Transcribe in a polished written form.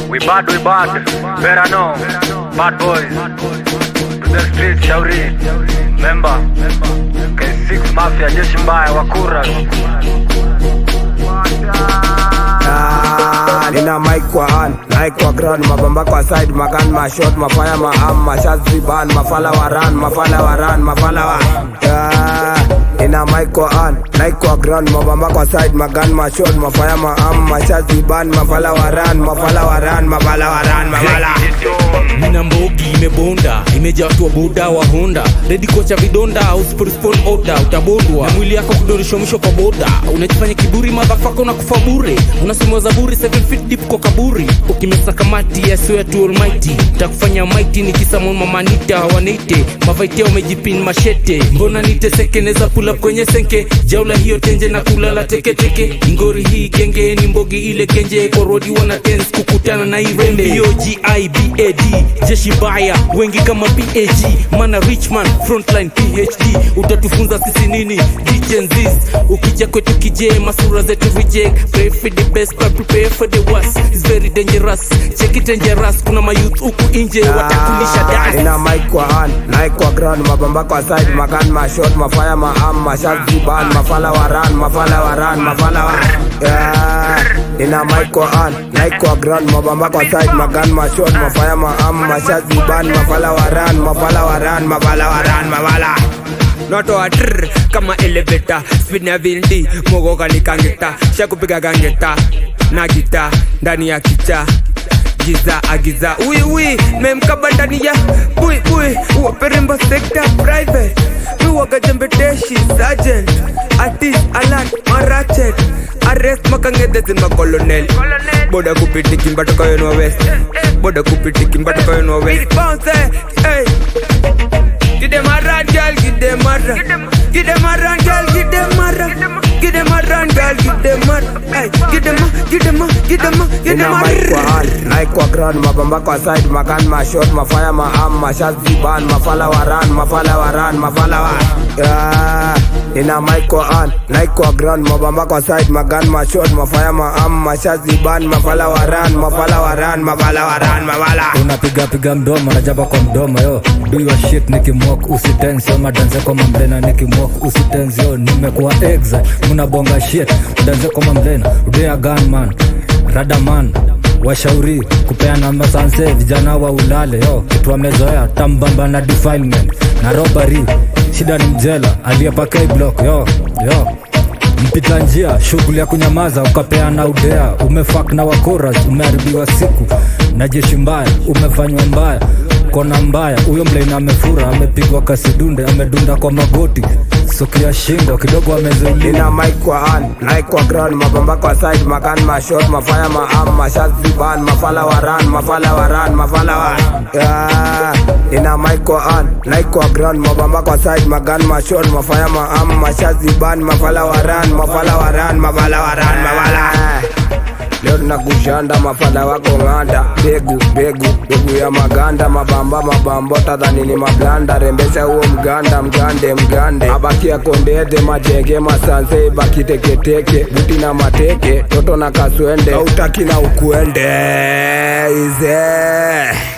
We bad. Better know. Bad boys. To the street, shauri. Member. K6 Mafia, jeshi mbaya, wakura. Nina mic kwa hand, mic kwa ground, mabamba kwa side, magan, ma shot, mafire, ma arm, ma shots, ban, mafala waran, mafala wa. Nina mic kwa hand, mic kwa ground, mabamba kwa side, magan, ma shot, mafire, ma arm, ma shots, ban, mafala waran, mafala. Nina mbogi imebonda, imejaa watu wa boda wa Honda, ready kocha vidonda, usiporespond order utabondwa, na mwili yako kudorisha mwisho kwa boda. Unajifanya kiburi motherfucker, unakufa bure. Unasema Zaburi 7 feet deep kwa kaburi. Ukimesa kamati ya swear to almighty, takufanya mighty nikisamon mamanita wanite. Mavaite umejipin mashete, mbona niteseke neza pull up kwenye senke. Jaula hiyo tenje na kulala teke. Ingori hii genge ni mbogi ile kenje, kwa rodi wana tense kukutana na irende. BOGIBAD jeshi baya, wengi kama PAG, mana Richman frontline PhD. Utatufunza sisi nini DJs? Ukija kwetu kije masura zetu reject. Pray for the best but prepare for the worst. It's very dangerous, check it dangerous. Kuna mayouth huku inje watakulisha dance. Nina mic kwa hand, mic kwa ground, mabamba kwa side, magan, ma shot, mafire, ma arm, ma shots, ban, mafala waran, mafala wa. Nina mic kwa hand, mic kwa ground, mabamba kwa side, magan, ma shot, mafire, ma arm, ma shots, ban, mafala waran. Noto a trrr, kama elevator. Speed na vindi, mogo kalikangeta. Shakupiga gangeta, na gita, ndani ya kicha. Giza agiza, ui, memkaba ndani ya bui, uwaperemba sector private. Waka jembeteshi, sergeant, artist, alert, marachet. Arrest makangedezin makolonel. Boda kupiti kimbato kayo west. Bounce, hey. Give them a run, girl, give them a run. Give them a run, girl, give them a run. Give them a run, girl, give them a run. Hey, give them a Nina mic kwa hand, mic kwa ground, mabamba kwa side, magan, ma shot, mafire, ma arm, ma shots, ban, mafala waran. Nina mic kwa hand, mic kwa ground, mabamba kwa side, magan, ma shot, mafire, ma arm, ma shots, ban, mafala waran. Unapiga mdomo na jaba kwa mdomo yo. Do your shit nikimwok usitense yo. Madanze kwa mamlena nikimwok usitense yo. Nimekuwa exa, munabonga shit danze kwa mamlena. Udea gunman, radaman, washauri kupeana masanse. Vijana wa ulale yo, kitu wamezoea tambamba na defilement na robbery. Shida ni mjela, aliyepaka block yo. Mpita njia, shughuli ya kunyamaza ukapeana udea. Umefuck na wakoras, umeharibiwa siku na jeshi mbaya, umefanywa mbaya, kona mbaya. Uyo mlaina amefura, amepigwa kasidunde, amedunda kwa magoti, soki ya shingo kidogo amezulia. Nina mic kwa hand, mic kwa ground, mabamba kwa side, magan, ma shot, mafire, ma arm, ma shots, ban, mafala waran. Nina mic kwa hand, mic kwa ground, mabamba kwa side, magan, ma shot, mafire, ma arm, ma shots, ban, mafala waran. Leo tunakushanda mafala wako nganda. Begu ya maganda, mabamba tadhani ni mablanda. Rembesha huo mgande abakia kondete, mateke masanse, baki teke buti na mateke, toto na kaswende, hautaki na ukuende ize.